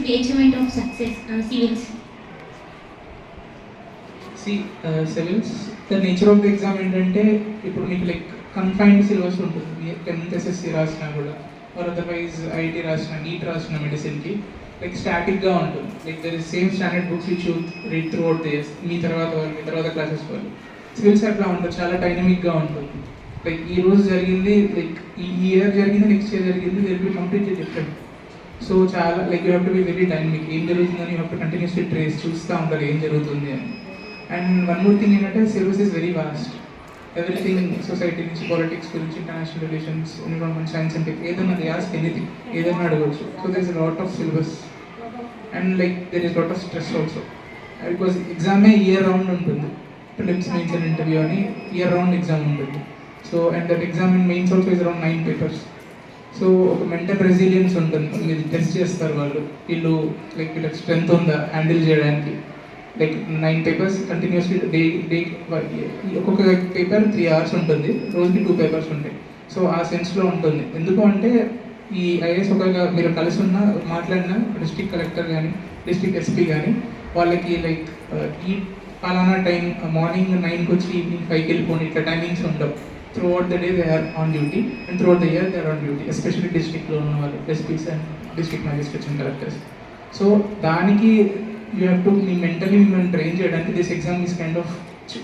the achievement of success, civils? See, civils the nature of the exam ఏంటంటే ఇప్పుడు మీకు like confined syllabus ఉంటుంది. 10th SSC రాసినా కూడా ఆర్ అదర్వైజ్ ఐఐటి రాసిన నీట్ రాసిన మెడిసిన్కి లైక్ స్టాటిక్గా ఉంటుంది. Like there is same standard books which you read throughout the years. మీ తర్వాత క్లాసెస్ వాళ్ళు. సివిల్స్ అట్లా ఉంటుంది, చాలా డైనమిక్గా ఉంటుంది. లైక్ ఈ రోజు జరిగింది, లైక్ ఈ ఇయర్ జరిగింది, నెక్స్ట్ ఇయర్ జరిగింది, will be completely different. So చాలా like you have to be very dynamic. ఏం జరుగుతుందని you have to continuously trace, చూస్తూ ఉంటారు ఏం జరుగుతుంది అని. అండ్ వన్ మోర్ థింగ్ ఏంటంటే syllabus is very vast. Everything society నుంచి, పాలిటిక్స్ గురించి, international relations, environment, science and tech, ఏదైనా దే ఆస్క్ ఎనీథింగ్, ఏదైనా అడగవచ్చు. So there is lot of syllabus and like there is lot of stress also. Because ఎగ్జామే year round ఉంటుంది. Prelims, mains and interview అని year round exam ఉంటుంది. So and that exam in mains also is around 9 papers. సో ఒక mental resilience ఉంటుంది. మీరు test చేస్తారు వాళ్ళు, వీళ్ళకి స్ట్రెంత్ ఉందా హ్యాండిల్ చేయడానికి. లైక్ 9 papers కంటిన్యూస్లీ డే ఒక్కొక్క పేపర్ 3 hours ఉంటుంది, రోజుకి 2 papers ఉంటాయి. సో ఆ సెన్స్లో ఉంటుంది. ఎందుకు అంటే ఈ ఐఏఎస్ ఒకవేళ మీరు కలిసి ఉన్న మాట్లాడిన డిస్ట్రిక్ట్ కలెక్టర్ కానీ, డిస్ట్రిక్ట్ ఎస్పీ కానీ, వాళ్ళకి లైక్ ఈ పలానా టైం మార్నింగ్ 9కి వచ్చి ఈవినింగ్ 5కి వెళ్ళిపోండి, ఇట్లా టైమింగ్స్ ఉండవు. Throughout the day they are on duty and throughout the year they are on duty, especially డిస్ట్రిక్ట్లో ఉన్న వాళ్ళు, SPs and district magistrates and collectors. So దానికి యూ హ్యావ్ టు మీ మెంటలీ మిమ్మల్ని ట్రైన్ చేయడానికి this exam is kind of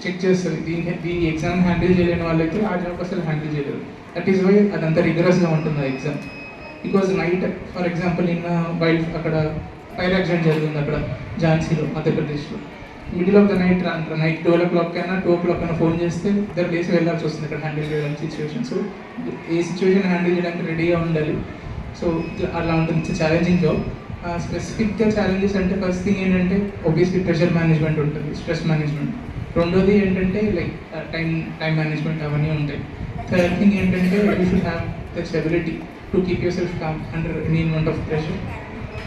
check చేస్తుంది. ఈ exam handle చేయలేని వాళ్ళైతే ఆ జాబ్ అసలు హ్యాండిల్ చేయలేరు. దట్ ఈస్ వై అదంతా రిగరస్గా ఉంటుంది ఆ exam. Because night for example నిన్న అక్కడ ఫైర్ యాక్సిడెంట్ జరిగింది అక్కడ ఝాన్సీలో, మధ్యప్రదేశ్లో. Middle of the night 12 o'clock అయినా 2 o'clock అయినా ఫోన్ చేస్తే ఇద్దరు లేసి వెళ్ళాల్సి వస్తుంది ఇక్కడ హ్యాండిల్ చేయడానికి సిచ్యువేషన్. సో ఏ సిచ్యువేషన్ హ్యాండిల్ చేయడానికి రెడీగా ఉండాలి. సో అలా ఉంటుంది. It's challenging job. స్పెసిఫిక్గా ఛాలెంజెస్ అంటే ఫస్ట్ థింగ్ ఏంటంటే ఒబ్వియస్లీ ప్రెషర్ మేనేజ్మెంట్ ఉంటుంది, స్ట్రెస్ మేనేజ్మెంట్. రెండోది ఏంటంటే లైక్ టైం మేనేజ్మెంట్, అవన్నీ ఉంటాయి. థర్డ్ థింగ్ ఏంటంటే you should have the stability to keep yourself calm under any amount of pressure.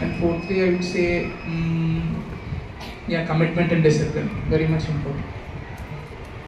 And fourthly I would say commitment and discipline, very much important.